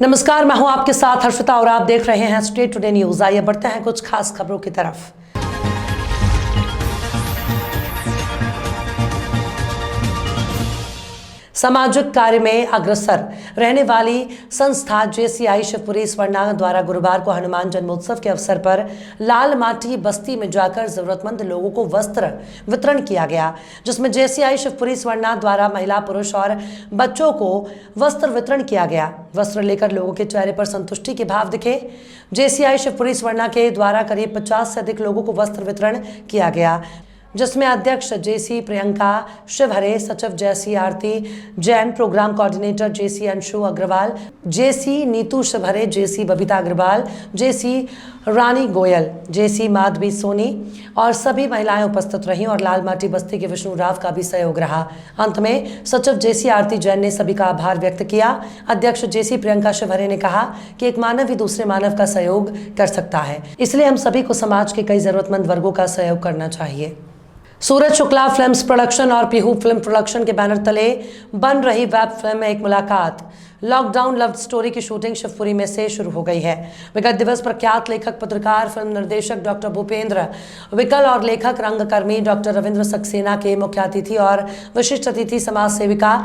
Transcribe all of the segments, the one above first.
नमस्कार, मैं हूं आपके साथ हर्षिता और आप देख रहे हैं स्टेट टुडे न्यूज। आइए बढ़ते हैं कुछ खास खबरों की तरफ। सामाजिक कार्य में अग्रसर रहने वाली संस्था जेसीआई शिवपुरी स्वर्णा द्वारा गुरुवार को हनुमान जन्मोत्सव के अवसर पर लाल माटी बस्ती में जाकर जरूरतमंद लोगों को वस्त्र वितरण किया गया, जिसमें जेसीआई शिवपुरी स्वर्णा द्वारा महिला, पुरुष और बच्चों को वस्त्र वितरण किया गया। वस्त्र लेकर लोगों के चेहरे पर संतुष्टि के भाव दिखे। जेसीआई शिवपुरी स्वर्णा के द्वारा करीब 50 से अधिक लोगों को वस्त्र वितरण किया गया, जिसमें अध्यक्ष जेसी प्रियंका शिवहरे, सचिव जेसी आरती जैन, प्रोग्राम कोऑर्डिनेटर जेसी अंशु अग्रवाल, जेसी नीतू शिवहरे, जेसी बबीता अग्रवाल, जेसी रानी गोयल, जेसी माधवी सोनी और सभी महिलाएं उपस्थित रहीं और लाल माटी बस्ती के विष्णु राव का भी सहयोग रहा। अंत में सचिव जेसी आरती जैन ने सभी का आभार व्यक्त किया। अध्यक्ष जेसी प्रियंका शिवहरे ने कहा कि एक मानव ही दूसरे मानव का सहयोग कर सकता है, इसलिए हम सभी को समाज के कई जरूरतमंद वर्गों का सहयोग करना चाहिए। सूरज शुक्ला फिल्म्स प्रोडक्शन और पीहू फिल्म प्रोडक्शन के बैनर तले बन रही वेब फिल्म एक मुलाकात लॉकडाउन लव स्टोरी की शूटिंग शिवपुरी में से शुरू हो गई है। विगत दिवस प्रख्यात लेखक, पत्रकार, फिल्म निर्देशक डॉक्टर भूपेंद्र विकल और लेखक रंगकर्मी डॉक्टर रविंद्र सक्सेना के मुख्य अतिथि और विशिष्ट अतिथि समाज सेविका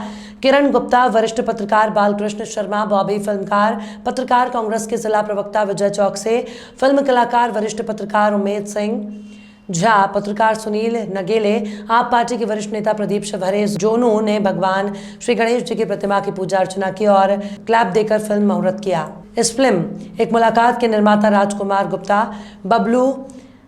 किरण गुप्ता, वरिष्ठ पत्रकार बालकृष्ण शर्मा, बॉबी फिल्मकार, पत्रकार कांग्रेस के जिला प्रवक्ता विजय चौकसे, फिल्म कलाकार वरिष्ठ पत्रकार उमेद सिंह झा, पत्रकार सुनील नगेले, आप पार्टी के वरिष्ठ नेता प्रदीप शिवहरे जोनू ने भगवान श्री गणेश जी की प्रतिमा की पूजा अर्चना की और क्लैप देकर फिल्म मुहूर्त किया। इस फिल्म एक मुलाकात के निर्माता राजकुमार गुप्ता, बबलू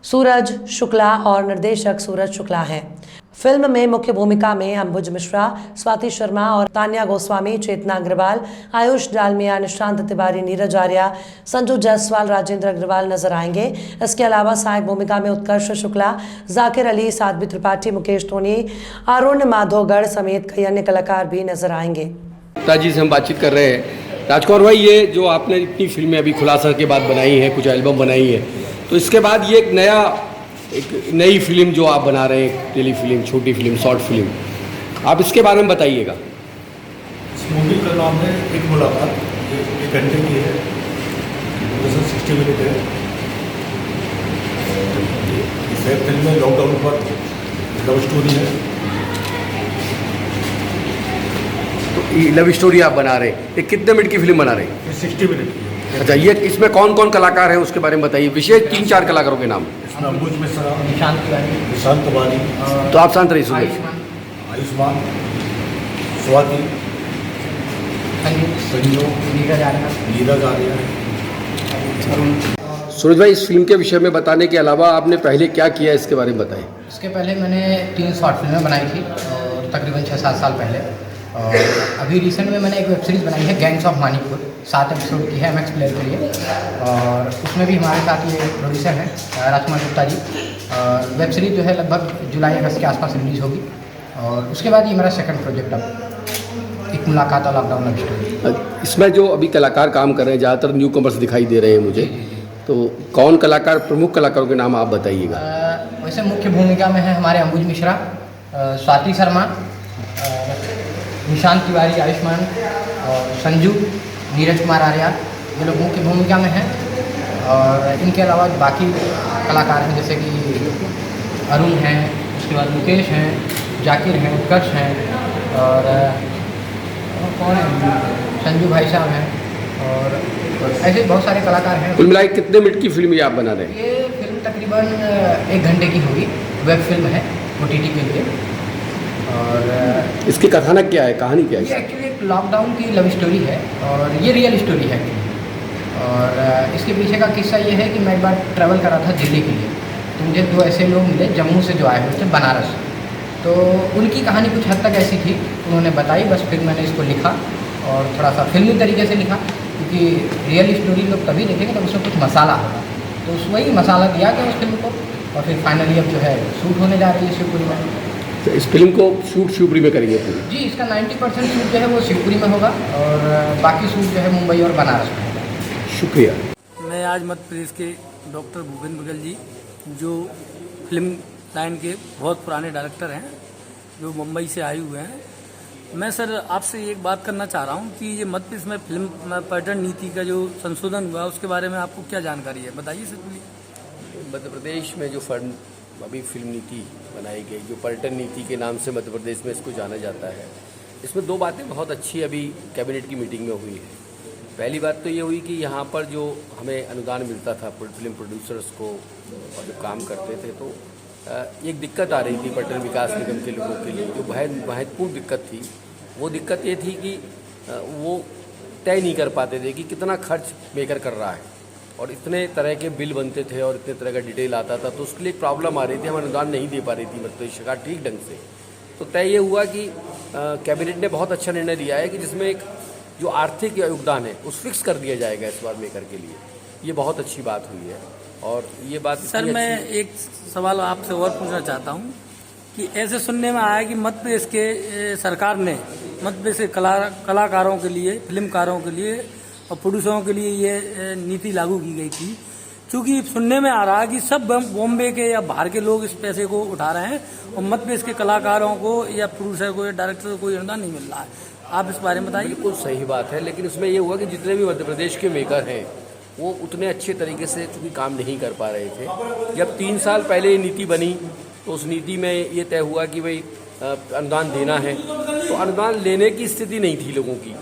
सूरज शुक्ला और निर्देशक सूरज शुक्ला हैं। फिल्म में मुख्य भूमिका में अंबुज मिश्रा, स्वाति शर्मा और तान्या गोस्वामी, चेतना अग्रवाल, आयुष डालमिया, निशांत तिवारी, नीरज आर्या, संजू जायसवाल, राजेंद्र अग्रवाल नजर आएंगे। इसके अलावा सहायक भूमिका में उत्कर्ष शुक्ला, जाकिर अली, साध्वी त्रिपाठी, मुकेश टोनी, अरुण माधोगढ़ समेत कई अन्य कलाकार भी नजर आएंगे। पिताजी से हम बातचीत कर रहे हैं। राजकुमार भाई, ये जो आपने इतनी फिल्में अभी खुलासा के बाद बनाई हैं, कुछ एल्बम बनाई है, तो इसके बाद ये एक नई फिल्म जो आप बना रहे हैं, टेली फिल्म, छोटी फिल्म, शॉर्ट फिल्म, आप इसके बारे में बताइएगा। इस मूवी का नाम है एक मुलाकात। 1 घंटे की है, 60 मिनट है। इस फिल्म में लॉकडाउन पर लव स्टोरी है। तो लव स्टोरी आप बना रहे हैं, ये कितने मिनट की फिल्म बना रहे हैं? 60 मिनट की है। अच्छा, ये इसमें कौन कौन कलाकार हैं उसके बारे में बताइए, विशेष 3-4 कलाकारों के नाम। अंबुज मिश्रा, निशांत तिवारी, तो आप शांत रहिए। आयुष्मान, स्वाति, संजू, नीरज आर्या। सूरज भाई, इस फिल्म के विषय में बताने के अलावा आपने पहले क्या किया, इसके बारे में बताएं। इसके पहले मैंने 3 शॉर्ट फिल्में बनाई थी और तकरीबन 6-7 साल पहले, और अभी रिसेंट में मैंने एक वेब सीरीज़ बनाई है गैंग्स ऑफ मानिकपुर, 7 एपिसोड की है MX प्लेयर के लिए, और उसमें भी हमारे साथ ये प्रोड्यूसर हैं राजकुमार गुप्ता जी। और वेब सीरीज़ जो है लगभग जुलाई-अगस्त के आसपास रिलीज़ होगी, और उसके बाद ये मेरा सेकंड प्रोजेक्ट अब एक मुलाकात और लॉकडाउन लव स्टोरी। इसमें जो अभी कलाकार काम कर रहे हैं, ज़्यादातर न्यू कमर्स दिखाई दे रहे हैं मुझे, तो कौन कलाकार, प्रमुख कलाकारों के नाम आप बताइएगा। वैसे मुख्य भूमिका में है हमारे अंबुज मिश्रा, स्वाति शर्मा, निशांत तिवारी, आयुष्मान और संजू, नीरज कुमार आर्या, ये लोग मुख्य भूमिका में हैं। और इनके अलावा बाकी कलाकार हैं, जैसे कि अरुण हैं, उसके बाद मुकेश हैं, जाकिर हैं, उत्कर्ष हैं, और कौन है, संजू भाई साहब हैं, और ऐसे बहुत सारे कलाकार हैं। कुल मिलाकर कितने मिनट की फिल्म ये आप बना रहे हैं? ये फिल्म तकरीबन 1 घंटे की होगी, वेब फिल्म है OTT के लिए। और इसकी कथानक क्या है, कहानी क्या है? ये एक्चुअली एक लॉकडाउन की लव स्टोरी है और ये रियल स्टोरी है। और इसके पीछे का किस्सा ये है कि मैं एक बार ट्रैवल कर रहा था दिल्ली के लिए, तो मुझे 2 ऐसे लोग मिले जम्मू से जो आए हुए थे बनारस। तो उनकी कहानी कुछ हद तक ऐसी थी, उन्होंने बताई, बस फिर मैंने इसको लिखा और थोड़ा सा फिल्मी तरीके से लिखा, क्योंकि रियल स्टोरी लोग तभी देखेंगे जब उसमें कुछ मसाला होगा। तो वही मसाला दिया गया उस फिल्म को, और फिर फाइनली अब जो है शूट होने जा रही है शिवपुरी में। तो इस फिल्म को शूट शिवपुरी में करेंगे पूरी? जी, इसका 90% शूट जो है वो शिवपुरी में होगा और बाकी शूट जो है मुंबई और बनारस में होगा। शुक्रिया। मैं आज मध्य प्रदेश के डॉक्टर भूपेंद्र विकल जी, जो फिल्म लाइन के बहुत पुराने डायरेक्टर हैं, जो मुंबई से आए हुए हैं, मैं सर आपसे एक बात करना चाह रहा हूँ कि ये मध्य प्रदेश में फिल्म पर्यटन नीति का जो संशोधन हुआ उसके बारे में आपको क्या जानकारी है, बताइए सर प्लीज। मध्य प्रदेश में जो अभी फिल्म नीति बनाई गई, जो पर्यटन नीति के नाम से मध्य प्रदेश में इसको जाना जाता है, इसमें दो बातें बहुत अच्छी अभी कैबिनेट की मीटिंग में हुई है। पहली बात तो ये हुई कि यहाँ पर जो हमें अनुदान मिलता था फिल्म प्रोड्यूसर्स को और जो काम करते थे, तो एक दिक्कत आ रही थी पर्यटन विकास निगम के लोगों के लिए। जो महत्वपूर्ण दिक्कत थी वो दिक्कत ये थी कि वो तय नहीं कर पाते थे कि कितना खर्च मेकर कर रहा है, और इतने तरह के बिल बनते थे और इतने तरह का डिटेल आता था, तो उसके लिए प्रॉब्लम आ रही थी, हम अनुदान नहीं दे पा रही थी मध्य प्रदेश सरकार ठीक ढंग से। तो तय ये हुआ कि कैबिनेट ने बहुत अच्छा निर्णय लिया है कि जिसमें एक जो आर्थिक योगदान है उस फिक्स कर दिया जाएगा इस बार मेकर के लिए। ये बहुत अच्छी बात हुई है। और ये बात सर मैं एक सवाल आपसे और पूछना चाहता हूँ कि ऐसे सुनने में आया कि मध्य प्रदेश के सरकार ने मध्य प्रदेश के कलाकारों के लिए, फिल्मकारों के लिए और प्रोड्यूसरों के लिए ये नीति लागू की गई थी, क्योंकि सुनने में आ रहा है कि सब बॉम्बे के या बाहर के लोग इस पैसे को उठा रहे हैं और मध्य प्रदेश के कलाकारों को या प्रोड्यूसर को या डायरेक्टर को कोई अनुदान नहीं मिल रहा है। आप इस बारे में बताइए। बिल्कुल सही बात है, लेकिन उसमें ये हुआ कि जितने भी मध्य प्रदेश के मेकर हैं वो उतने अच्छे तरीके से चूँकि काम नहीं कर पा रहे थे। जब 3 साल पहले ये नीति बनी तो उस नीति में ये तय हुआ कि भाई अनुदान देना है, तो अनुदान लेने की स्थिति नहीं थी लोगों की,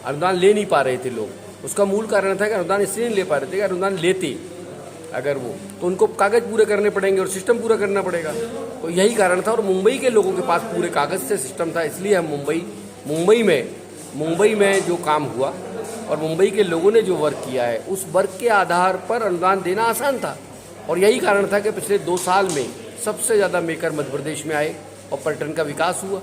अनुदान ले नहीं पा रहे थे लोग। उसका मूल कारण था कि अनुदान इसलिए नहीं ले पा रहे थे कि अनुदान लेते अगर वो तो उनको कागज पूरे करने पड़ेंगे और सिस्टम पूरा करना पड़ेगा, तो यही कारण था। और मुंबई के लोगों के पास पूरे कागज से सिस्टम था, इसलिए हम मुंबई में जो काम हुआ और मुंबई के लोगों ने जो वर्क किया है उस वर्क के आधार पर अनुदान देना आसान था। और यही कारण था कि पिछले 2 साल में सबसे ज़्यादा मेकर मध्य प्रदेश में आए और पर्यटन का विकास हुआ।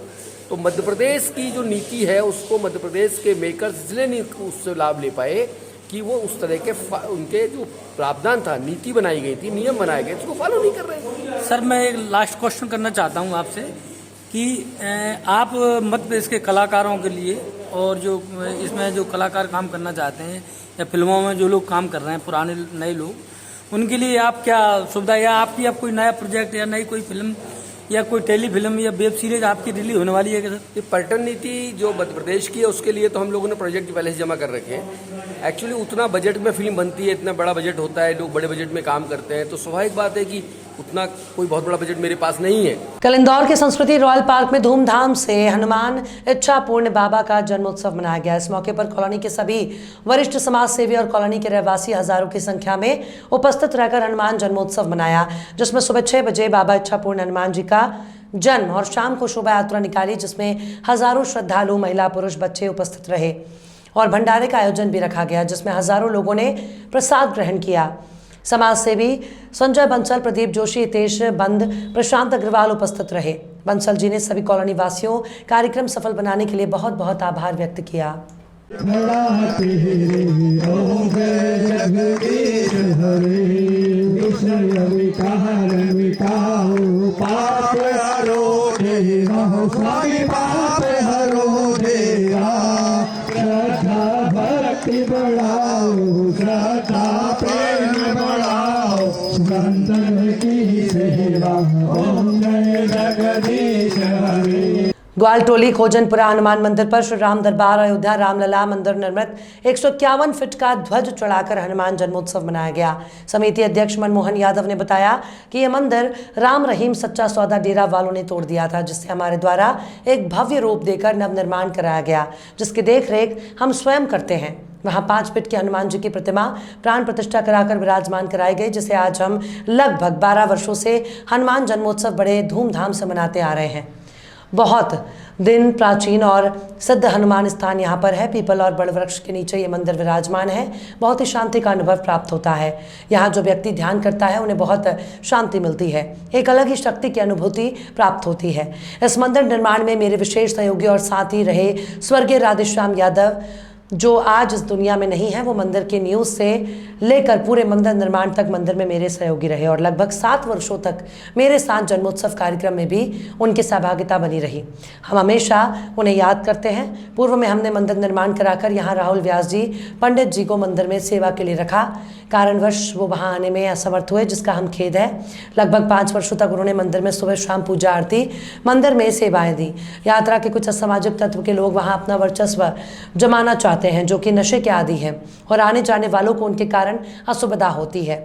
तो मध्य प्रदेश की जो नीति है उसको मध्य प्रदेश के मेकर्स इसलिए नहीं उससे लाभ ले पाए कि वो उस तरह के उनके जो प्रावधान था, नीति बनाई गई थी, नियम बनाए गए, उसको फॉलो नहीं कर रहे। सर मैं एक लास्ट क्वेश्चन करना चाहता हूँ आपसे कि आप मध्य प्रदेश के कलाकारों के लिए और जो इसमें जो कलाकार काम करना चाहते हैं या फिल्मों में जो लोग काम कर रहे हैं, पुराने नए लोग, उनके लिए आप क्या सुविधा या आपकी कोई नया प्रोजेक्ट या नई कोई फिल्म या कोई टेली फिल्म या वेब सीरीज आपकी रिलीज होने वाली है क्या सर? ये पर्यटन नीति जो मध्य प्रदेश की है उसके लिए तो हम लोगों ने प्रोजेक्ट पहले से जमा कर रखे हैं। एक्चुअली उतना बजट में फिल्म बनती है, इतना बड़ा बजट होता है, लोग बड़े बजट में काम करते हैं, तो स्वाभाविक बात है कि उतना कोई बहुत बड़ा बजट मेरे पास नहीं है। कल इंदौर के संस्कृति रॉयल पार्क में धूमधाम से हनुमान इच्छापूर्ण बाबा का जन्मोत्सव मनाया गया। इस मौके पर कॉलोनी के सभी वरिष्ठ समाज सेवी और कॉलोनी के रहवासी हजारों की संख्या में उपस्थित रहकर हनुमान जन्मोत्सव मनाया, जिसमें सुबह 6 बजे बाबा इच्छापूर्ण हनुमान जी का जन्म और शाम को शोभा यात्रा निकाली, जिसमें हजारों श्रद्धालु महिला पुरुष बच्चे उपस्थित रहे और भंडारे का आयोजन भी रखा गया, जिसमें हजारों लोगों ने प्रसाद ग्रहण किया। समाज सेवी संजय बंसल, प्रदीप जोशी, हितेश बंद, प्रशांत अग्रवाल उपस्थित रहे। बंसल जी ने सभी कॉलोनी वासियों कार्यक्रम सफल बनाने के लिए बहुत बहुत आभार व्यक्त किया। ग्वालटोली खोजनपुरा हनुमान मंदिर पर श्री राम दरबार अयोध्या रामलला मंदिर निर्मित 151 फीट का ध्वज चढ़ाकर हनुमान जन्मोत्सव मनाया गया। समिति अध्यक्ष मनमोहन यादव ने बताया कि यह मंदिर राम रहीम सच्चा सौदा डेरा वालों ने तोड़ दिया था, जिससे हमारे द्वारा एक भव्य रूप देकर नवनिर्माण कराया गया, जिसकी देखरेख हम स्वयं करते हैं। वहां 5 फीट के हनुमान जी की प्रतिमा प्राण प्रतिष्ठा कराकर विराजमान कराई गई, जिसे आज हम लगभग 12 वर्षों से हनुमान जन्मोत्सव बड़े धूमधाम से मनाते आ रहे हैं। बहुत दिन प्राचीन और सिद्ध हनुमान स्थान यहाँ पर है। पीपल और बड़ वृक्ष के नीचे ये मंदिर विराजमान है। बहुत ही शांति का अनुभव प्राप्त होता है। यहाँ जो व्यक्ति ध्यान करता है उन्हें बहुत शांति मिलती है, एक अलग ही शक्ति की अनुभूति प्राप्त होती है। इस मंदिर निर्माण में मेरे विशेष सहयोगी और साथ ही रहे स्वर्गीय राधेश्याम यादव, जो आज इस दुनिया में नहीं है, वो मंदिर के नींव से लेकर पूरे मंदिर निर्माण तक मंदिर में मेरे सहयोगी रहे और लगभग 7 वर्षों तक मेरे साथ जन्मोत्सव कार्यक्रम में भी उनकी सहभागिता बनी रही। हम हमेशा उन्हें याद करते हैं। पूर्व में हमने मंदिर निर्माण कराकर यहाँ राहुल व्यास जी पंडित जी को मंदिर में सेवा के लिए रखा। कारणवश वो वहाँ आने में असमर्थ हुए, जिसका हम खेद है। लगभग 5 वर्षों तक उन्होंने मंदिर में सुबह शाम पूजा आरती, मंदिर में सेवाएं दी। यात्रा के कुछ असामाजिक तत्व के लोग वहाँ अपना वर्चस्व जमाना चाहते हैं, जो कि नशे के आदी हैं और आने जाने वालों को उनके कारण असुविधा होती है।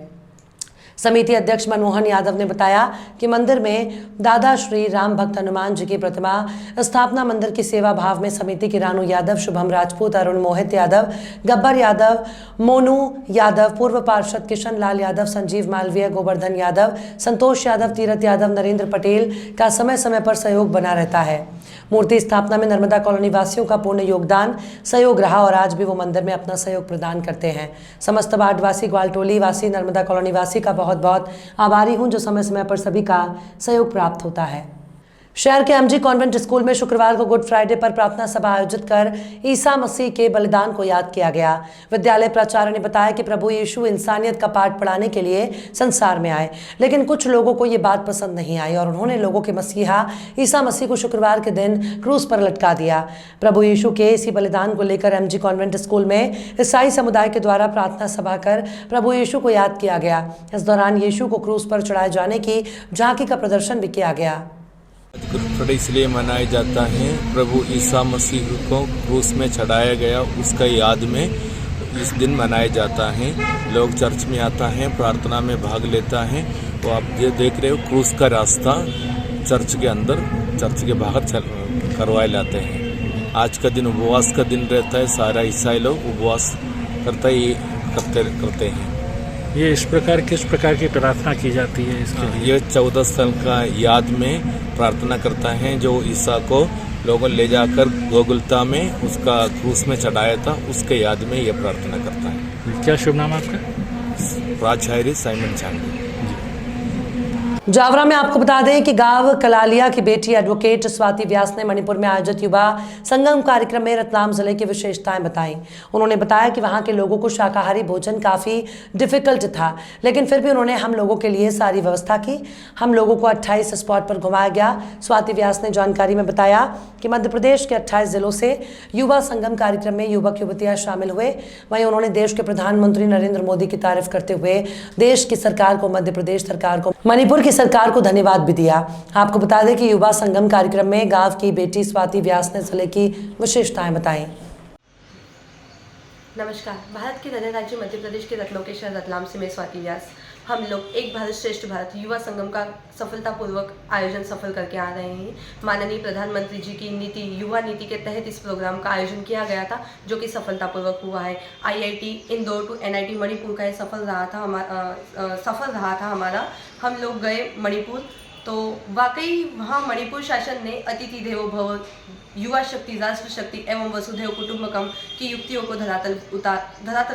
समिति अध्यक्ष मनमोहन यादव ने बताया कि मंदिर में दादा श्री राम भक्त हनुमान जी की प्रतिमा स्थापना, मंदिर की सेवा भाव में समिति की रानू यादव, शुभम राजपूत, अरुण मोहित यादव, गब्बर यादव, मोनू यादव, पूर्व पार्षद किशन लाल यादव, संजीव मालवीय, गोवर्धन यादव, संतोष यादव, तीरथ यादव, नरेंद्र पटेल का समय समय पर सहयोग बना रहता है। मूर्ति स्थापना में नर्मदा कॉलोनी वासियों का पूर्ण योगदान सहयोग रहा और आज भी वो मंदिर में अपना सहयोग प्रदान करते हैं। समस्त वार्डवासी, ग्वालटोली वासी, नर्मदा कॉलोनी वासी का बहुत बहुत आभारी हूं, जो समय समय पर सभी का सहयोग प्राप्त होता है। शहर के एमजी कॉन्वेंट स्कूल में शुक्रवार को गुड फ्राइडे पर प्रार्थना सभा आयोजित कर ईसा मसीह के बलिदान को याद किया गया। विद्यालय प्राचार्य ने बताया कि प्रभु यीशु इंसानियत का पाठ पढ़ाने के लिए संसार में आए, लेकिन कुछ लोगों को ये बात पसंद नहीं आई और उन्होंने लोगों के मसीहा ईसा मसीह को शुक्रवार के दिन क्रूस पर लटका दिया। प्रभु यीशु के इसी बलिदान को लेकर एमजी कॉन्वेंट स्कूल में ईसाई समुदाय के द्वारा प्रार्थना सभा कर प्रभु यीशु को याद किया गया। इस दौरान यीशु को क्रूस पर चढ़ाए जाने की झांकी का प्रदर्शन भी किया गया। गुड फ्राइडे इसलिए मनाया जाता है, प्रभु ईसा मसीह को क्रूस में चढ़ाया गया, उसका याद में इस दिन मनाया जाता है। लोग चर्च में आता है, प्रार्थना में भाग लेता है। तो आप ये देख रहे हो क्रूस का रास्ता चर्च के अंदर, चर्च के बाहर करवाए लाते हैं। आज का दिन उपवास का दिन रहता है, सारा ईसाई लोग उपवास करते हैं। ये इस प्रकार किस प्रकार की प्रार्थना की जाती है इसके लिए? ये 14 साल का याद में प्रार्थना करता है, जो ईसा को लोगों ले जाकर गोगुल्ता में उसका क्रूस में चढ़ाया था, उसके याद में ये प्रार्थना करता है। क्या शुभ नाम आपका? प्राचार्य साइमन चांदी। जावरा में आपको बता दें कि गांव कलालिया की बेटी एडवोकेट स्वाति व्यास ने मणिपुर में आयोजित युवा संगम कार्यक्रम में रतलाम जिले की विशेषताएं बताई। उन्होंने बताया कि वहां के लोगों को शाकाहारी भोजन काफ़ी डिफिकल्ट था, लेकिन फिर भी उन्होंने हम लोगों के लिए सारी व्यवस्था की। हम लोगों को 28 स्पॉट पर घुमाया गया। स्वाति व्यास ने जानकारी में बताया कि मध्य प्रदेश के 28 जिलों से युवा संगम कार्यक्रम में युवक युवतियाँ शामिल हुए। वहीं उन्होंने देश के प्रधानमंत्री नरेंद्र मोदी की तारीफ करते हुए देश की सरकार को, मध्य प्रदेश सरकार को, मणिपुर की सरकार को धन्यवाद भी दिया। आपको बता दें कि युवा संगम कार्यक्रम में गांव की बेटी स्वाति व्यास ने जिले की विशेषताएं बताई। नमस्कार। भारत के नगर राज्य मध्य प्रदेश के रत्नों के शहर रतलाम से मैं स्वाति व्यास। हम लोग एक भारत श्रेष्ठ भारत युवा संगम का सफलतापूर्वक आयोजन सफल करके आ रहे हैं। माननीय प्रधानमंत्री जी की नीति, युवा नीति के तहत इस प्रोग्राम का आयोजन किया गया था, जो कि सफलतापूर्वक हुआ है। IIT Indore to NIT Manipur का ये सफल रहा था हमारा। हम लोग गए मणिपुर, तो वाकई वहाँ मणिपुर शासन ने अतिथि देवो भव, युवा शक्ति, राष्ट्र शक्ति एवं वसुधैव कुटुंबकम की युक्तियों को धरातल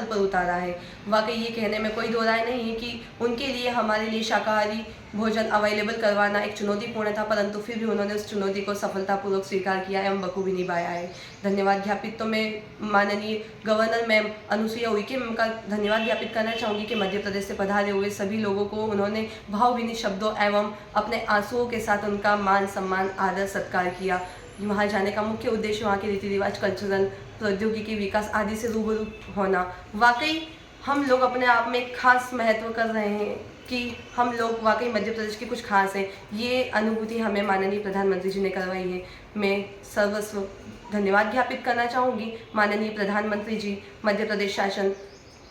पर उतारा है। वाकई ये कहने में कोई दो राय नहीं है कि उनके लिए, हमारे लिए शाकाहारी भोजन अवेलेबल करवाना एक चुनौतीपूर्ण था, परंतु फिर भी उन्होंने उस चुनौती को सफलतापूर्वक स्वीकार किया एवं बखूबी निभाया है। धन्यवाद ज्ञापित तो मैं माननीय governor ma'am Anusuiya Uikey ma'am का धन्यवाद ज्ञापित करना चाहूँगी कि मध्य प्रदेश से पधारे हुए सभी लोगों को उन्होंने भावभीनी शब्दों एवं अपने आंसुओं के साथ उनका मान सम्मान आदर सत्कार किया। वहाँ जाने का मुख्य उद्देश्य वहाँ के रीति रिवाज, कल्चरल, प्रौद्योगिकी विकास आदि से रूबरू होना। वाकई हम लोग अपने आप में खास महत्व कर रहे हैं कि हम लोग वाकई मध्य प्रदेश के कुछ खास हैं। ये अनुभूति हमें माननीय प्रधानमंत्री जी ने करवाई है। मैं सर्वस्व धन्यवाद ज्ञापित करना चाहूँगी माननीय प्रधानमंत्री जी, मध्य प्रदेश शासन,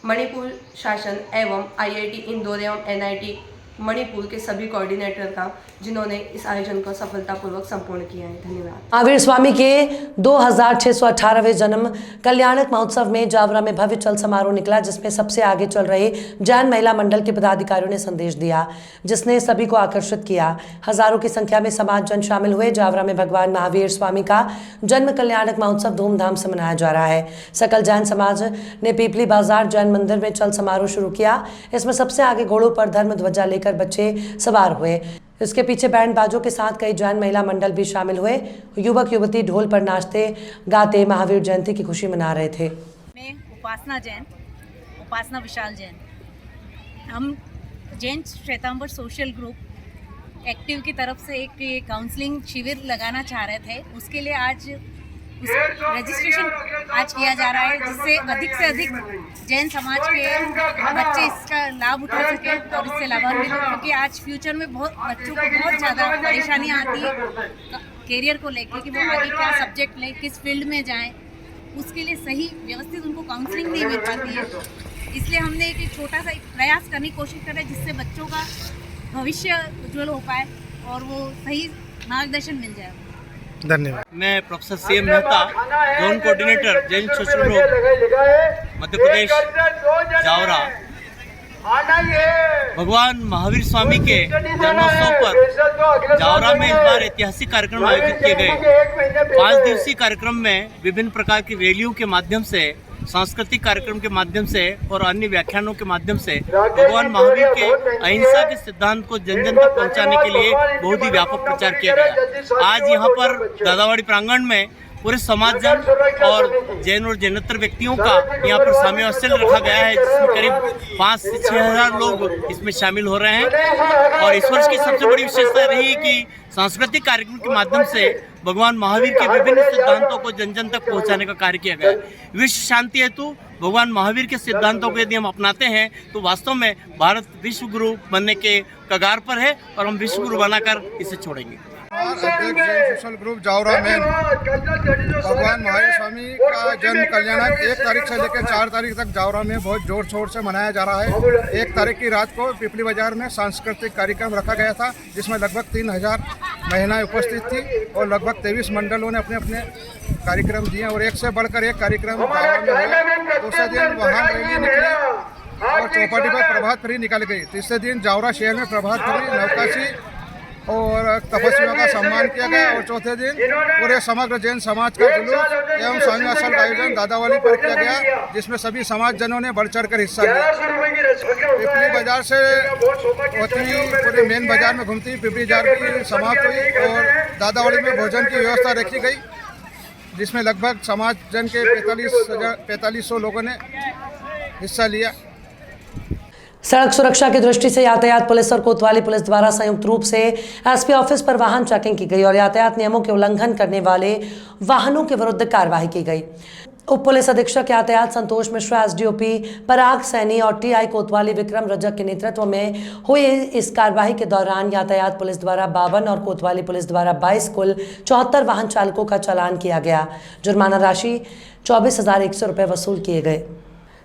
मणिपुर शासन एवं IIT इंदौर एवं NIT मणिपुर के सभी कोऑर्डिनेटर का, जिन्होंने इस आयोजन को सफलतापूर्वक संपूर्ण किया है। धन्यवाद। महावीर स्वामी के 2618वें जन्म कल्याणक महोत्सव में जावरा में भव्य चल समारोह निकला, जिसमें सबसे आगे चल रहे जैन महिला मंडल के पदाधिकारियों ने संदेश दिया, जिसने सभी को आकर्षित किया। हजारों की संख्या में समाज जन शामिल हुए। जावरा में भगवान महावीर स्वामी का जन्म कल्याणक महोत्सव धूमधाम से मनाया जा रहा है। सकल जैन समाज ने पीपली बाजार जैन मंदिर में चल समारोह शुरू किया। इसमें सबसे आगे घोड़ों पर धर्म ध्वजा लेकर बच्चे सवार हुए। इसके पीछे बैंड बाजों के साथ कई जैन महिला मंडल भी शामिल हुए। युवक युवती ढोल पर नाचते गाते महावीर जयंती की खुशी मना रहे थे। मैं उपासना विशाल जैन, हम Jain Shwetambar social group active की तरफ से एक काउंसलिंग शिविर लगाना चाह रहे थे। उसके लिए आज रजिस्ट्रेशन किया जा रहा है, जिससे अधिक से अधिक जैन समाज के बच्चे इसका लाभ उठा सके और इससे लाभान्वित हो, क्योंकि आज फ्यूचर में बच्चों को बहुत ज़्यादा परेशानियाँ आती है कैरियर को लेके कि वो आगे क्या सब्जेक्ट लें, किस फील्ड में जाएं। उसके लिए सही व्यवस्थित उनको काउंसलिंग नहीं मिल पाती है। इसलिए हमने एक छोटा सा प्रयास करने की कोशिश कर रहे हैं, जिससे बच्चों का भविष्य उज्ज्वल हो पाए और वो सही मार्गदर्शन मिल जाए। धन्यवाद। मैं professor CM Mehta, zone coordinator Jain social group Madhya Pradesh Jaora. भगवान महावीर स्वामी के जन्मोत्सव पर जावरा में इस बार ऐतिहासिक कार्यक्रम आयोजित किए गए। 5 दिवसीय कार्यक्रम में विभिन्न प्रकार की रैलियों के माध्यम से, सांस्कृतिक कार्यक्रम के माध्यम से और अन्य व्याख्यानों के माध्यम से भगवान महावीर के अहिंसा के सिद्धांत को जन जन तक पहुंचाने के लिए बहुत ही व्यापक प्रचार किया गया। आज यहाँ पर दादावाड़ी प्रांगण में पूरे समाज जन और जैन और जैनेतर व्यक्तियों का यहाँ पर सामंजस्य रखा गया है, जिसमें करीब 5 से 6 हज़ार लोग इसमें शामिल हो रहे हैं। और इस वर्ष की सबसे बड़ी विशेषता रही है कि सांस्कृतिक कार्यक्रम के माध्यम से भगवान महावीर के विभिन्न सिद्धांतों को जन जन तक पहुंचाने का कार्य किया गया है। विश्व शांति हेतु भगवान महावीर के सिद्धांतों को यदि हम अपनाते हैं तो वास्तव में भारत विश्व गुरु बनने के कगार पर है और हम विश्व गुरु बनाकर इसे छोड़ेंगे। सोशल ग्रुप जावरा में भगवान महावीर स्वामी का जन्म कल्याणक 1 तारीख से लेकर 4 तारीख तक जावरा में बहुत जोर शोर से मनाया जा रहा है। 1 तारीख की रात को पिपली बाजार में सांस्कृतिक कार्यक्रम रखा गया था, जिसमें लगभग 3000 महिलाएं उपस्थित थी और लगभग 23 मंडलों ने अपने अपने कार्यक्रम दिए और एक से बढ़कर एक कार्यक्रम जावरा में हुए। दूसरे दिन वहाँ रैली निकली और चौपाटी पर प्रभात फेरी निकल गई। तीसरे दिन जावरा शहर में प्रभात फेरी, नवकाशी और तपस्वियों का सम्मान किया गया और चौथे दिन पूरे समग्र जैन समाज का जुलूस एवं स्वामी आश्रम का आयोजन दादावाली पर किया गया, जिसमें सभी समाज जनों ने बढ़ चढ़ कर हिस्सा लिया। पिपली बाजार से होती पूरे मेन बाजार में घूमती पिपली बाजार की समाप्त हुई और दादावाली में भोजन की व्यवस्था रखी गई, जिसमें लगभग समाज जन के 4500 लोगों ने हिस्सा लिया। सड़क सुरक्षा की दृष्टि से यातायात पुलिस और कोतवाली पुलिस द्वारा संयुक्त रूप से SP ऑफिस पर वाहन चेकिंग की गई और यातायात नियमों के उल्लंघन करने वाले वाहनों के विरुद्ध कार्रवाई की गई। उप पुलिस अधीक्षक यातायात संतोष मिश्रा, SDOP पराग सैनी और TI कोतवाली विक्रम रजक के नेतृत्व में हुई इस कार्रवाई के दौरान यातायात पुलिस द्वारा 52 और कोतवाली पुलिस द्वारा 22 कुल 74 वाहन चालकों का चालान किया गया। जुर्माना राशि 24,100 रुपये वसूल किए गए।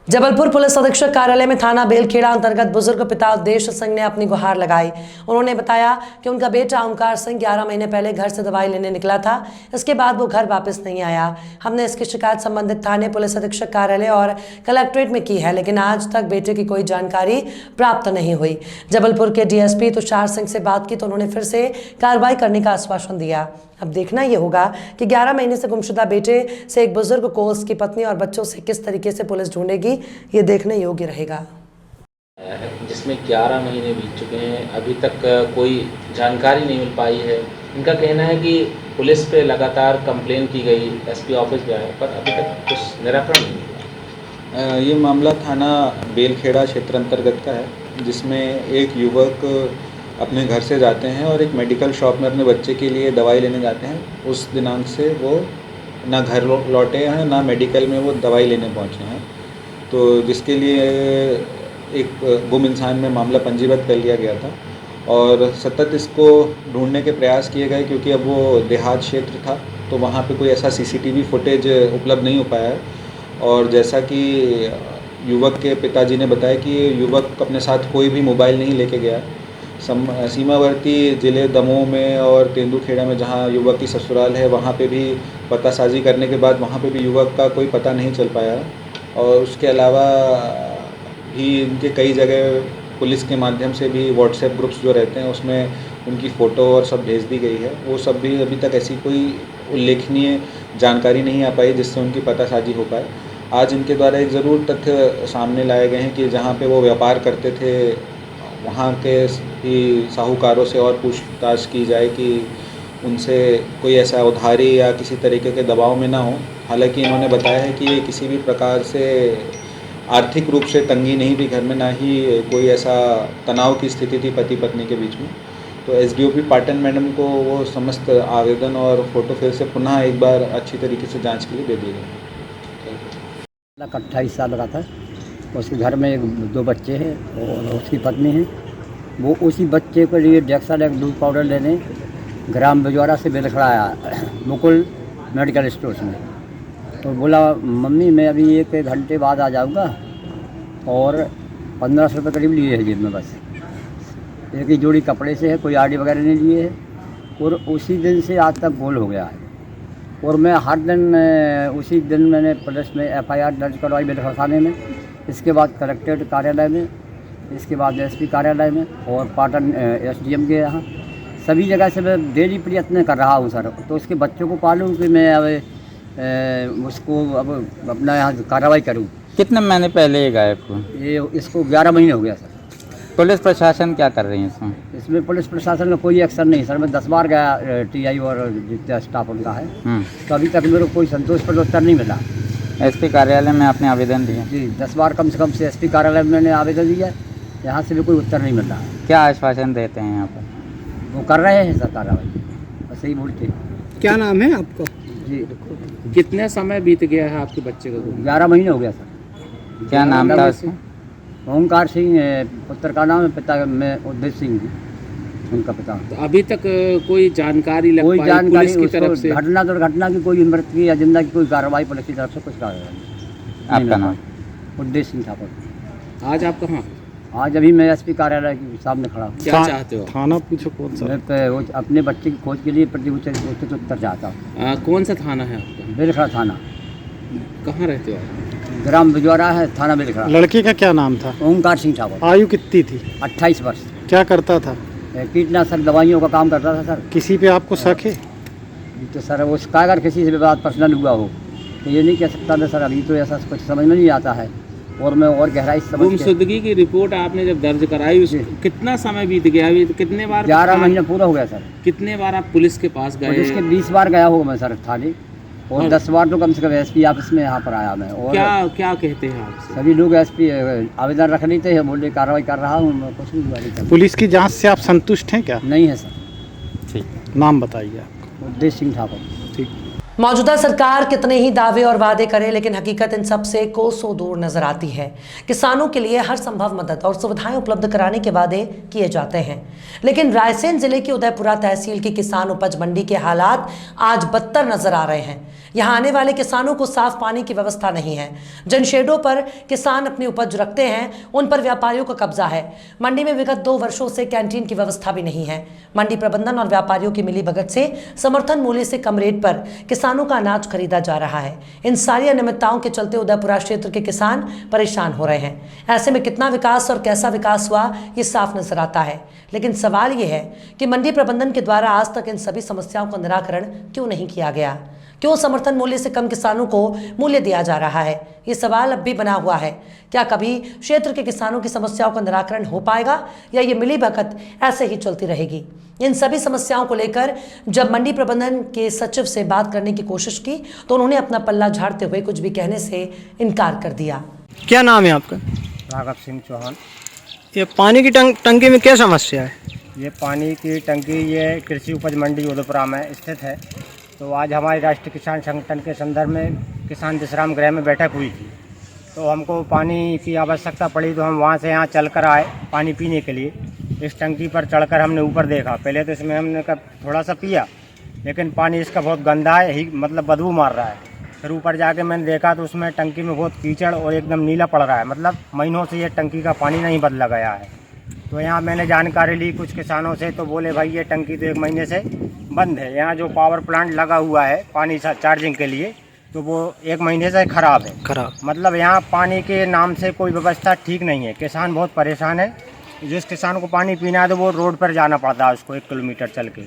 जबलपुर पुलिस अधीक्षक कार्यालय में थाना बेलखेड़ा अंतर्गत बुजुर्ग पिता उद्देश सिंह ने अपनी गुहार लगाई। उन्होंने बताया कि उनका बेटा ओमकार सिंह 11 महीने पहले घर से दवाई लेने निकला था, इसके बाद वो घर वापस नहीं आया। हमने इसकी शिकायत संबंधित थाने, पुलिस अधीक्षक कार्यालय और कलेक्ट्रेट में की है, लेकिन आज तक बेटे की कोई जानकारी प्राप्त नहीं हुई। जबलपुर के DSP तुषार सिंह से बात की तो उन्होंने फिर से कार्रवाई करने का आश्वासन दिया। अब देखना ये होगा कि 11 महीने से गुमशुदा बेटे से एक बुजुर्ग को उसकी पत्नी और बच्चों से किस तरीके से पुलिस ढूंढेगी, ये देखने योग्य रहेगा। जिसमें 11 महीने बीत चुके हैं, अभी तक कोई जानकारी नहीं मिल पाई है। इनका कहना है कि पुलिस पे लगातार कंप्लेन की गई, SP ऑफिस गया, पर अभी तक कुछ निराकरण नहीं हुआ। ये मामला थाना बेलखेड़ा क्षेत्र अंतर्गत का है, जिसमें एक युवक अपने घर से जाते हैं और एक मेडिकल शॉप में अपने बच्चे के लिए दवाई लेने जाते हैं। उस दिनांक से वो ना घर लौटे हैं, ना मेडिकल में वो दवाई लेने पहुंचे हैं, तो जिसके लिए एक गुम इंसान में मामला पंजीबद्ध कर लिया गया था और सतत इसको ढूंढने के प्रयास किए गए, क्योंकि अब वो देहात क्षेत्र था तो वहाँ पे कोई ऐसा CCTV फुटेज उपलब्ध नहीं हो पाया है। और जैसा कि युवक के पिताजी ने बताया कि युवक अपने साथ कोई भी मोबाइल नहीं लेके गया। सीमावर्ती ज़िले दमोह में और तेंदुखेड़ा में जहाँ युवक की ससुराल है, वहाँ पे भी पतासाजी करने के बाद वहाँ पे भी युवक का कोई पता नहीं चल पाया। और उसके अलावा भी इनके कई जगह पुलिस के माध्यम से भी WhatsApp ग्रुप्स जो रहते हैं उसमें उनकी फ़ोटो और सब भेज दी गई है। वो सब भी अभी तक ऐसी कोई उल्लेखनीय जानकारी नहीं आ पाई जिससे उनकी पतासाजी हो पाए। आज इनके द्वारा एक ज़रूर तथ्य सामने लाए गए हैं कि जहाँ पे वो व्यापार करते थे वहाँ के साहूकारों से और पूछताछ की जाए कि उनसे कोई ऐसा उधारी या किसी तरीके के दबाव में ना हो। हालांकि इन्होंने बताया है कि ये किसी भी प्रकार से आर्थिक रूप से तंगी नहीं थी घर में, ना ही कोई ऐसा तनाव की स्थिति थी पति पत्नी के बीच में। तो एसडीओपी पाटन मैडम को वो समस्त आवेदन और फोटो फिर से पुनः एक बार अच्छी तरीके से जांच के लिए दे दिए गए। 28 साल का था। उसके घर में 2 बच्चे हैं और उसकी पत्नी है। वो उसी बच्चे के लिए डेक्सालेक दूध पाउडर लेने ग्राम बिजौरा से बिलखड़ा आया मुकुल मेडिकल स्टोर में। तो बोला मम्मी मैं अभी 1 घंटे बाद आ जाऊँगा, और 1500 रुपये करीब लिए है जेब में, बस एक ही जोड़ी कपड़े से है, कोई आईडी वगैरह नहीं लिए है। और उसी दिन से आज तक गोल हो गया है। और मैं हर दिन उसी दिन मैंने पुलिस में FIR दर्ज करवाई बिलखड़ा थाने में, इसके बाद कलेक्ट्रेट कार्यालय में, इसके बाद SP कार्यालय में, और पाटन SDM के यहाँ, सभी जगह से मैं डेली प्रयत्न कर रहा हूँ सर। तो उसके बच्चों को पालूँ कि मैं अब उसको अब अपना यहाँ कार्रवाई करूँ। कितने महीने पहले ये गायब हुआ? ये इसको 11 महीने हो गया सर। पुलिस प्रशासन क्या कर रही है इसमें? इसमें पुलिस प्रशासन का कोई एक्शन नहीं सर। मैं 10 बार गया, TI और जितना स्टाफ उनका है, तो अभी तक मेरे को कोई संतोषप्रद उत्तर नहीं मिला। SP कार्यालय में आपने आवेदन दिया? जी 10 बार कम से कम से SP कार्यालय में मैंने आवेदन दिया, यहाँ से भी कोई उत्तर नहीं मिल रहा। क्या आश्वासन देते हैं यहाँ पर? वो कर रहे हैं सर कार्रवाई, बस यही बोलते हैं। क्या नाम है आपका? जी कितने समय बीत गया है आपके बच्चे को? 11 महीने हो गया सर। क्या नाम था उसका? ओमकार सिंह पुत्र का नाम है, पिता में उद्देश्य सिंह जी उनका पिता। तो अभी तक कोई जानकारी लग कोई पाई जानकारी पुलिस की तरफ से? घटना दुर्घटना की कोई मृत्यु की या जिंदा की कोई कार्रवाई पुलिस की तरफ से कुछ कार्रवाई नहीं। आपका नाम? उद्देश्य सिंह ठाकुर। आज आप कहाँ? आज अभी मैं SP कार्यालय के सामने खड़ा हूँ। क्या चाहते हो? थाना पूछो कौन सा? मैं अपने बच्चे की खोज के लिए उचित उत्तर चाहता हूँ। कौन सा थाना है आपका? बिलखड़ा थाना। कहाँ रहते हो आप? ग्राम बिजौरा है, थाना बिलखड़ा। लड़के का क्या नाम था? ओमकार सिंह ठाकुर। आयु कितनी थी? 28 वर्ष। क्या करता था? कीटनाशक दवाइयों का काम करता था सर। किसी पे आपको शक है? तो सर उसका अगर किसी से बात पर्सनल हुआ हो तो ये नहीं कह सकता मैं सर, अभी तो ऐसा कुछ समझ में नहीं आता है। और मैं और गहराई समझ गुमशुदगी की रिपोर्ट आपने जब दर्ज कराई कितना समय बीत गया? अभी कितने बार? 11 महीने पूरा हो गया सर। कितने बार आप पुलिस के पास गए? पुलिस के 20 बार गया हूँ मैं सर थाने, और 10 बार तो कम से कम SP ऑफिस में यहाँ पर आया मैं। और क्या कहते हैं आप? सभी लोग SP आवेदन रख लेते हैं, बोले कार्रवाई कर रहा हूँ, मैं कुछ नहीं। पुलिस की जांच से आप संतुष्ट हैं क्या? नहीं है सर। ठीक, नाम बताइए आपका? उद्देश्य सिंह ठाकुर। ठीक। मौजूदा सरकार कितने ही दावे और वादे करे, लेकिन हकीकत इन सब से कोसों दूर नजर आती है। किसानों के लिए हर संभव मदद और सुविधाएं उपलब्ध कराने के वादे किए जाते हैं, लेकिन रायसेन जिले की उदयपुरा तहसील की किसान उपज मंडी के हालात आज बदतर नजर आ रहे हैं। यहाँ आने वाले किसानों को साफ पानी की व्यवस्था नहीं है। जिन शेडों पर किसान अपनी उपज रखते हैं उन पर व्यापारियों का कब्जा है। मंडी में विगत 2 वर्षों से कैंटीन की व्यवस्था भी नहीं है। मंडी प्रबंधन और व्यापारियों की मिलीभगत से समर्थन मूल्य से कम रेट पर किसानों का अनाज खरीदा जा रहा है। इन सारी अनियमितताओं के चलते उदयपुरा क्षेत्र के किसान परेशान हो रहे हैं। ऐसे में कितना विकास और कैसा विकास हुआ ये साफ नजर आता है, लेकिन सवाल ये है कि मंडी प्रबंधन के द्वारा आज तक इन सभी समस्याओं का निराकरण क्यों नहीं किया गया? क्यों समर्थन मूल्य से कम किसानों को मूल्य दिया जा रहा है? ये सवाल अब भी बना हुआ है। क्या कभी क्षेत्र के किसानों की समस्याओं का निराकरण हो पाएगा या ये मिलीभगत ऐसे ही चलती रहेगी? इन सभी समस्याओं को लेकर जब मंडी प्रबंधन के सचिव से बात करने की कोशिश की तो उन्होंने अपना पल्ला झाड़ते हुए कुछ भी कहने से इनकार कर दिया। क्या नाम है आपका? राघव सिंह चौहान। ये पानी की टंकी में क्या समस्या है? ये पानी की टंकी ये कृषि उपज मंडी उदयपुरा में स्थित है। तो आज हमारी राष्ट्रीय किसान संगठन के संदर्भ में किसान विश्राम गृह में बैठक हुई थी, तो हमको पानी की आवश्यकता पड़ी, तो हम वहाँ से यहाँ चल कर आए पानी पीने के लिए। इस टंकी पर चढ़कर हमने ऊपर देखा। पहले तो इसमें हमने थोड़ा सा पिया, लेकिन पानी इसका बहुत गंदा है, ही मतलब बदबू मार रहा है। फिर ऊपर जाके मैंने देखा तो उसमें टंकी में बहुत कीचड़ और एकदम नीला पड़ रहा है, मतलब महीनों से ये टंकी का पानी नहीं बदला गया है। तो यहाँ मैंने जानकारी ली कुछ किसानों से, तो बोले भाई ये टंकी तो 1 महीने से बंद है। यहाँ जो पावर प्लांट लगा हुआ है पानी चार्जिंग के लिए, तो वो 1 महीने से ख़राब है। मतलब यहाँ पानी के नाम से कोई व्यवस्था ठीक नहीं है। किसान बहुत परेशान है। जिस किसान को पानी पीना है तो वो रोड पर जाना पड़ता है उसको 1 किलोमीटर चल के।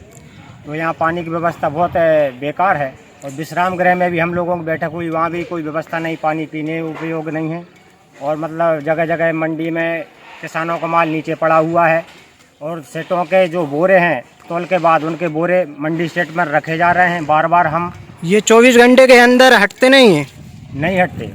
तो यहाँ पानी की व्यवस्था बहुत बेकार है। और विश्राम गृह में भी हम लोगों की बैठक हुई, वहाँ भी कोई व्यवस्था नहीं, पानी पीने उपयोग नहीं है। और मतलब जगह जगह मंडी में किसानों का माल नीचे पड़ा हुआ है और सेटों के जो बोरे हैं तोल के बाद उनके बोरे मंडी सेट में रखे जा रहे हैं। बार बार हम ये 24 घंटे के अंदर हटते नहीं हैं? नहीं हटते।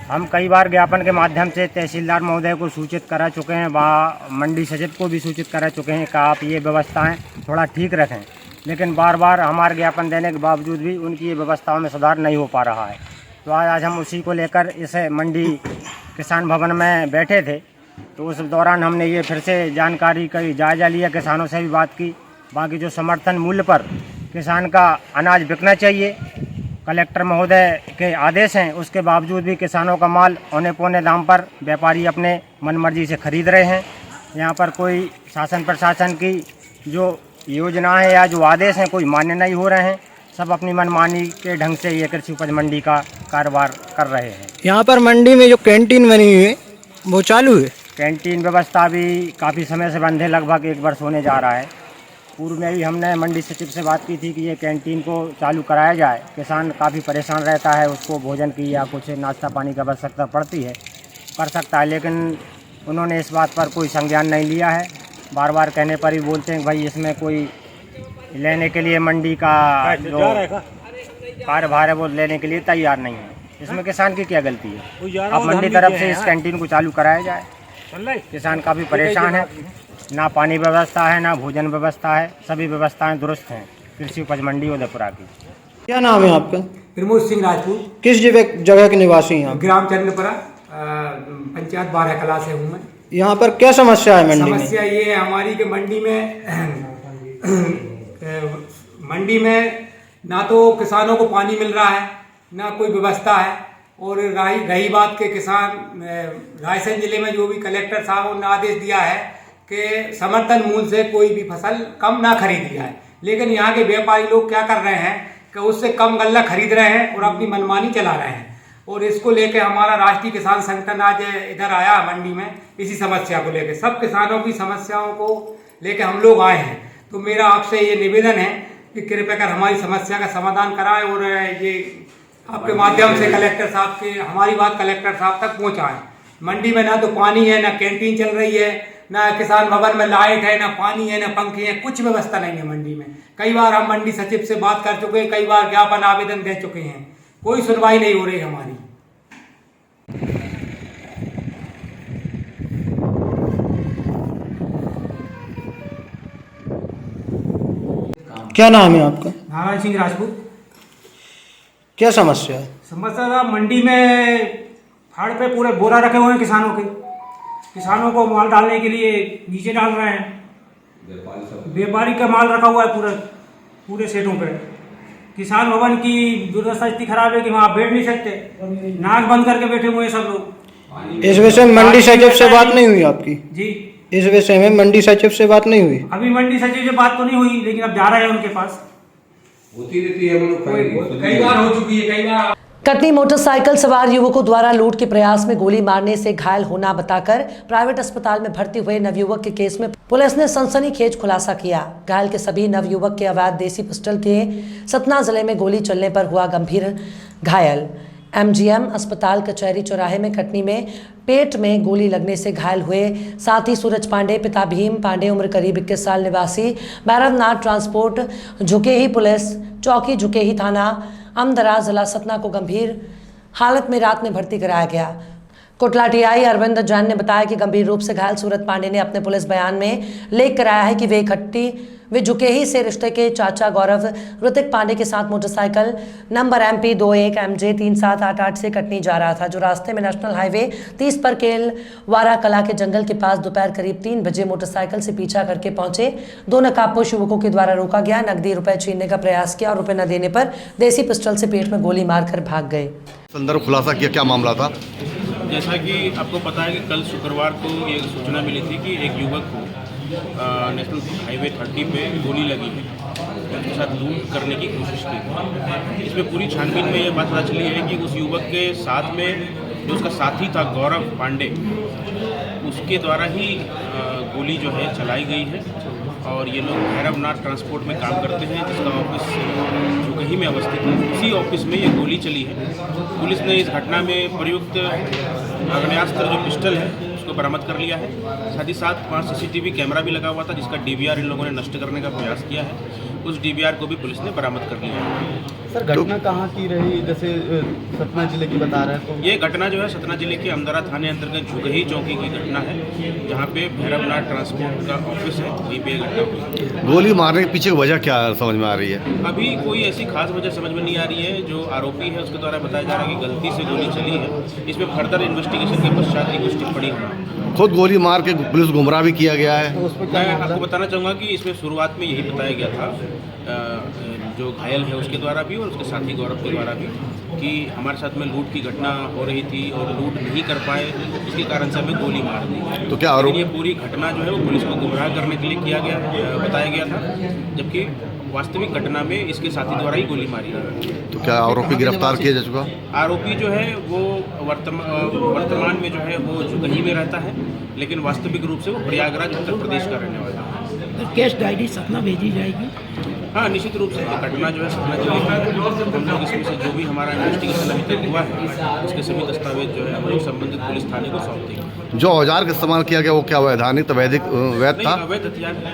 हम कई बार ज्ञापन के माध्यम से तहसीलदार महोदय को सूचित करा चुके हैं, वहाँ मंडी सचिव को भी सूचित करा चुके हैं कि आप ये व्यवस्थाएं थोड़ा ठीक रखें, लेकिन बार बार हमारे ज्ञापन देने के बावजूद भी उनकी ये व्यवस्थाओं में सुधार नहीं हो पा रहा है। तो आज हम उसी को लेकर इस मंडी किसान भवन में बैठे थे, तो उस दौरान हमने ये फिर से जानकारी का जायज़ा लिया, किसानों से भी बात की। बाकी जो समर्थन मूल्य पर किसान का अनाज बिकना चाहिए, कलेक्टर महोदय के आदेश हैं, उसके बावजूद भी किसानों का माल औने पौने दाम पर व्यापारी अपने मनमर्जी से खरीद रहे हैं। यहाँ पर कोई शासन प्रशासन की जो योजना है या जो आदेश हैं कोई मान्य नहीं हो रहे हैं। सब अपनी मनमानी के ढंग से ये कृषि उपज मंडी का कारोबार कर रहे हैं। यहाँ पर मंडी में जो कैंटीन बनी हुई है वो चालू है? कैंटीन व्यवस्था भी काफ़ी समय से बंद है, लगभग 1 वर्ष होने जा रहा है। पूर्व में भी हमने मंडी सचिव से बात की थी कि ये कैंटीन को चालू कराया जाए। किसान काफ़ी परेशान रहता है, उसको भोजन की या कुछ नाश्ता पानी की आवश्यकता पड़ती है, कर सकता है, लेकिन उन्होंने इस बात पर कोई संज्ञान नहीं लिया है। बार बार कहने पर ही बोलते हैं भाई इसमें कोई लेने के लिए मंडी का जो कार्यभार है वो लेने के लिए तैयार नहीं है। इसमें किसान की क्या गलती है? अब मंडी तरफ से इस कैंटीन को चालू कराया जाए। किसान काफ़ी परेशान है, ना पानी व्यवस्था है, ना भोजन व्यवस्था है, सभी व्यवस्थाएं दुरुस्त हैं कृषि उपज मंडी उदयपुरा की। क्या नाम है आपका? प्रमोद सिंह राजपूत। किस जगह के निवासी हैं आप? ग्राम चंद्रपुरा, पंचायत 12 कला से हूँ मैं। यहाँ पर क्या समस्या है मंडी में? समस्या ये है हमारी कि मंडी में ना तो किसानों को पानी मिल रहा है, ना कोई व्यवस्था है। और रही बात के किसान, रायसेन जिले में जो भी कलेक्टर साहब ने आदेश दिया है कि समर्थन मूल्य से कोई भी फसल कम ना खरीदी जाए, लेकिन यहाँ के व्यापारी लोग क्या कर रहे हैं कि उससे कम गल्ला खरीद रहे हैं और अपनी मनमानी चला रहे हैं। और इसको लेके हमारा राष्ट्रीय किसान संगठन आज इधर आया मंडी में, इसी समस्या को लेके, सब किसानों की समस्याओं को लेके हम लोग आए हैं। तो मेरा आपसे ये निवेदन है कि कृपया कर हमारी समस्या का समाधान कराएं और ये आपके माध्यम से कलेक्टर साहब के हमारी बात कलेक्टर साहब तक पहुंचाएं। मंडी में ना तो पानी है, ना कैंटीन चल रही है, ना किसान भवन में लाइट है, ना पानी है, ना पंखे हैं, कुछ व्यवस्था नहीं है मंडी में। कई बार हम मंडी सचिव से बात कर चुके हैं, कई बार ज्ञापन आवेदन दे चुके हैं, कोई सुनवाई नहीं हो रही हमारी। क्या नाम है आपका? नारायण सिंह राजपूत। क्या समस्या है? समस्या था मंडी में फाड़ पे पूरे बोरा रखे हुए हैं किसानों के, किसानों को माल डालने के लिए नीचे डाल रहे हैं। व्यापारी का माल रखा हुआ है पूरे सेटों पे। किसान भवन की दुर्दशा इतनी खराब है कि वहाँ बैठ नहीं सकते, नाक बंद करके बैठे हुए हैं सब लोग। इस विषय में मंडी सचिव से बात नहीं हुई आपकी? जी, इस विषय में मंडी सचिव से बात नहीं हुई? अभी मंडी सचिव से बात तो नहीं हुई, लेकिन अब जा रहे हैं उनके पास। होती रहती है, कई बार हो चुकी है, कई बार। कटनी मोटरसाइकिल सवार युवकों द्वारा लूट के प्रयास में गोली मारने से घायल होना बताकर प्राइवेट अस्पताल में भर्ती हुए नवयुवक के केस में पुलिस ने सनसनीखेज खुलासा किया। घायल के सभी नवयुवक के अवैध देसी पिस्टल के सतना जिले में गोली चलने पर हुआ गंभीर घायल। एमजीएम अस्पताल कचहरी चौराहे में कटनी में पेट में गोली लगने से घायल हुए साथी सूरज पांडे पिता भीम पांडे उम्र करीब 21 साल निवासी भैरवनाथ ट्रांसपोर्ट झुकेही पुलिस चौकी झुकेही थाना अमदरा जिला सतना को गंभीर हालत में रात में भर्ती कराया गया। कोटला टीआई अरविंद जैन ने बताया कि गंभीर रूप से घायल सूरज पांडे ने अपने पुलिस बयान में लेख कराया है कि वे झुकेही से रिश्ते के चाचा गौरव ऋतिक पांडे के साथ मोटरसाइकिल नंबर MP 21 MJ 3788 से कटनी जा रहा था, जो रास्ते में नेशनल हाईवे 30 पर केलवारा कला के जंगल के पास दोपहर करीब 3 बजे मोटरसाइकिल से पीछा करके पहुंचे। 2 नकाबपोश युवकों के द्वारा रोका गया, नकदी रुपए छीनने का प्रयास किया और रुपए न देने पर देसी पिस्टल से पेट में गोली मारकर भाग गए। संदर्भ खुलासा किया, क्या मामला था? जैसा कि आपको पता है कि कल शुक्रवार को ये सूचना मिली थी कि एक युवक को नेशनल हाईवे 30 पे गोली लगी है, उसके साथ लूट करने की कोशिश की। इसमें पूरी छानबीन में ये बात पता चली है कि उस युवक के साथ में जो उसका साथी था गौरव पांडे, उसके द्वारा ही गोली जो है चलाई गई है। और ये लोग भैरवनाथ ट्रांसपोर्ट में काम करते हैं, जिसका ऑफिस झुकेही में अवस्थित है। उसी ऑफिस में ये गोली चली है। पुलिस ने इस घटना में प्रयुक्त आग्नेयास्त्र जो पिस्टल है उसको बरामद कर लिया है। साथ ही साथ वहाँ CCTV कैमरा भी लगा हुआ था जिसका DVR इन लोगों ने नष्ट करने का प्रयास किया है। उस DVR को भी पुलिस ने बरामद कर लिया है। सर घटना कहाँ की रही, जैसे सतना जिले की बता रहे हैं तो? ये घटना जो है सतना जिले के अमदरा थाने अंतर्गत झुगही चौकी की घटना है, जहाँ पे भैरवनाथ ट्रांसपोर्ट का ऑफिस है, वहीं पे घटना हुई। गोली मारने के पीछे वजह क्या समझ में आ रही है? अभी कोई ऐसी खास वजह समझ में नहीं आ रही है। जो आरोपी है उसके द्वारा बताया जा रहा है कि गलती से गोली चली है। इसमें फर्दर इन्वेस्टिगेशन के पश्चात ही कुछ टिप्पणी होगी। खुद गोली मार के पुलिस गुमराह भी किया गया है। मैं आपको बताना चाहूँगा कि इसमें शुरुआत में यही बताया गया था जो घायल है उसके द्वारा भी और उसके साथी गौरव के द्वारा भी कि हमारे साथ में लूट की घटना हो रही थी और लूट नहीं कर पाए, इसके कारण से हमें गोली मार दी। तो क्या आरोप? ये पूरी घटना जो है वो पुलिस को गुमराह करने के लिए किया गया, बताया गया था, जबकि वास्तविक घटना में इसके साथी द्वारा ही गोली मारी गई। तो क्या आरोपी गिरफ्तार किया जा चुका? आरोपी जो है वो वर्तमान में जो है वो झुगही में रहता है, लेकिन वास्तविक रूप से वो प्रयागराज उत्तर प्रदेश का रहने वाला है। केस डायरी सतना भेजी जाएगी? हाँ, निश्चित रूप से घटना जो है सतना जिले का, हम लोग इसमें से जो भी हमारा इन्वेस्टिगेशन अभी तक हुआ है उसके सभी दस्तावेज जो है हम लोग संबंधित पुलिस थाने को सौंप देंगे। जो औजार का इस्तेमाल किया गया वो क्या वैधानिक वैध था? अवैध हथियार है।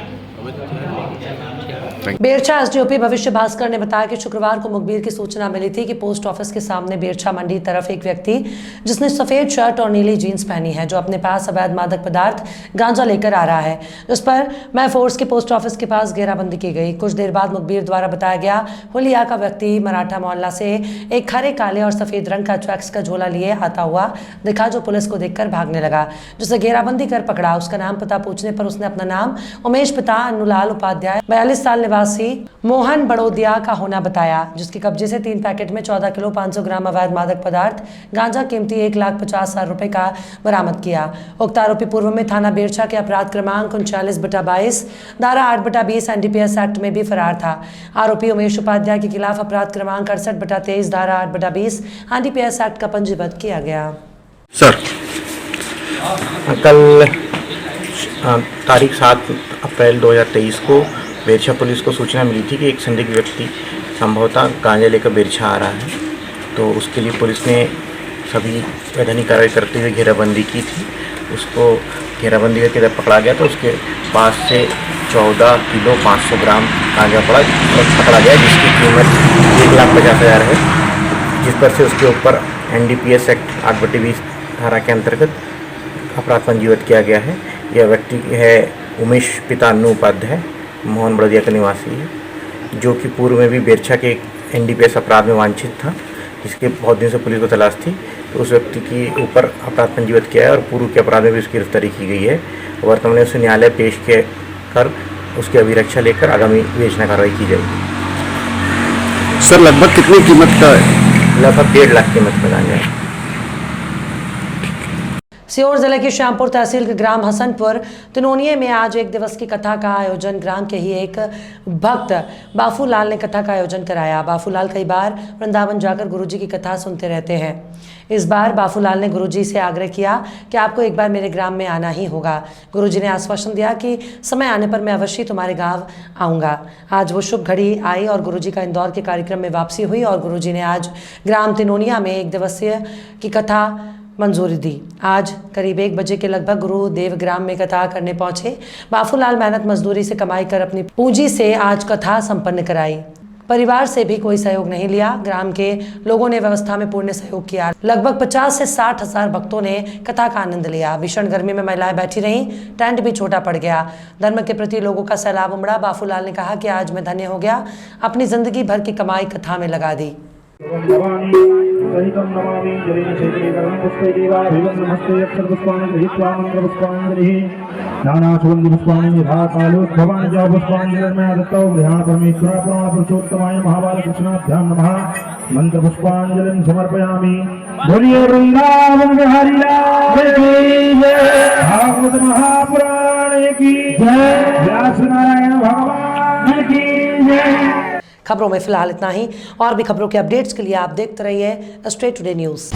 बेरछा एसडीओपी भविष्य भास्कर ने बताया कि शुक्रवार को मुखबिर की सूचना मिली थी कि पोस्ट ऑफिस के सामने बेरछा मंडी तरफ एक व्यक्ति जिसने सफेद शर्ट और नीली जीन्स पहनी है जो अपने पास अवैध मादक पदार्थ गांजा लेकर आ रहा है, जिस पर मैं फोर्स के पोस्ट ऑफिस के पास घेराबंदी की गई। कुछ देर बाद मुखबिर द्वारा बताया गया हुलिया का व्यक्ति मराठा मोहल्ला से एक हरे, काले और सफेद रंग का चेक्स का झोला लिए आता हुआ दिखा, जो पुलिस को देखकर भागने लगा, जिसे घेराबंदी कर पकड़ा। उसका नाम पता पूछने पर उसने अपना नाम उमेश पिता अन्नूलाल उपाध्याय 42 साल निवासी मोहन बड़ोदिया का होना बताया, जिसके कब्जे से 3 पैकेट में 14 किलो 500 ग्राम अवैध मादक पदार्थ गांजा कीमती 1,50,000 रुपए का बरामद किया। उक्त आरोपी पूर्व में थाना बेरछा के अपराध क्रमांक 39/22 धारा 8/20 NDPS एक्ट में भी फरार था। आरोपी उमेश उपाध्याय के खिलाफ अपराध क्रमांक 68/23 धारा 8/20 NDPS एक्ट का पंजीबद्ध किया गया। सर कल तारीख 7 अप्रैल 2023 को बेरछा पुलिस को सूचना मिली थी कि एक संदिग्ध व्यक्ति संभवतः गांजा लेकर बेरछा आ रहा है, तो उसके लिए पुलिस ने सभी वैधानिक कार्रवाई करते हुए घेराबंदी की थी। उसको घेराबंदी करके जब पकड़ा गया तो उसके पास से 14 किलो 500 ग्राम गांजा पकड़ा गया, जिसकी कीमत 1,50,000 है, जिस पर से उसके ऊपर NDPS एक्ट 8/20 धारा के अंतर्गत अपराध पंजीबद्ध किया गया है। यह व्यक्ति है उमेश पिता अन्नू उपाध्याय, मोहन बड़ोदिया का निवासी है, जो कि पूर्व में भी बेरछा के NDPS अपराध में वांछित था, जिसके बहुत दिन से पुलिस को तलाश थी। तो उस व्यक्ति के ऊपर अपराध पंजीबद्ध किया है और पूर्व के अपराध में भी उसकी गिरफ्तारी की गई है। वर्तमान में उसे न्यायालय पेश कर उसकी अभिरक्षा लेकर आगामी विवेचना कार्रवाई की जाएगी। सर लगभग कितनी कीमत का है? लगभग 1.5 लाख कीमत में गांजा है। सीहोर जिले की श्यामपुर तहसील के ग्राम हसनपुर तिनोनिये में आज एक दिवस की कथा का आयोजन ग्राम के ही एक भक्त बाफूलाल ने कथा का आयोजन कराया। बाफूलाल कई बार वृंदावन जाकर गुरुजी की कथा सुनते रहते हैं। इस बार बाफूलाल ने गुरुजी से आग्रह किया कि आपको एक बार मेरे ग्राम में आना ही होगा। गुरुजी ने आश्वासन दिया कि समय आने पर मैं अवश्य तुम्हारे गांव आऊँगा। आज वो शुभ घड़ी आई और गुरुजी का इंदौर के कार्यक्रम में वापसी हुई और गुरुजी ने आज ग्राम तिनोनिया में एक दिवसीय की कथा मंजूरी दी। आज करीब 1 बजे के लगभग गुरुदेव ग्राम में कथा करने पहुंचे। बाफूलाल मेहनत मजदूरी से कमाई कर अपनी पूंजी से आज कथा संपन्न कराई। परिवार से भी कोई सहयोग नहीं लिया। ग्राम के लोगों ने व्यवस्था में पूर्ण सहयोग किया। लगभग 50 से 60 हजार भक्तों ने कथा का आनंद लिया। भीषण गर्मी में महिलाएं बैठी रहीं, टेंट भी छोटा पड़ गया। धर्म के प्रति लोगों का सैलाब उमड़ा। बाफूलाल ने कहा कि आज मैं धन्य हो गया, अपनी जिंदगी भर की कमाई कथा में लगा दी। मंत्र पुष्पांजलि समर्पयामि। बोलिए वृंदावन बिहारी लाल की जय, भागवत महापुराण की जय, व्यास नारायण भगवान की जय। खबरों में फिलहाल इतना ही। और भी खबरों के अपडेट्स के लिए आप देखते रहिए स्ट्रेट टुडे न्यूज़।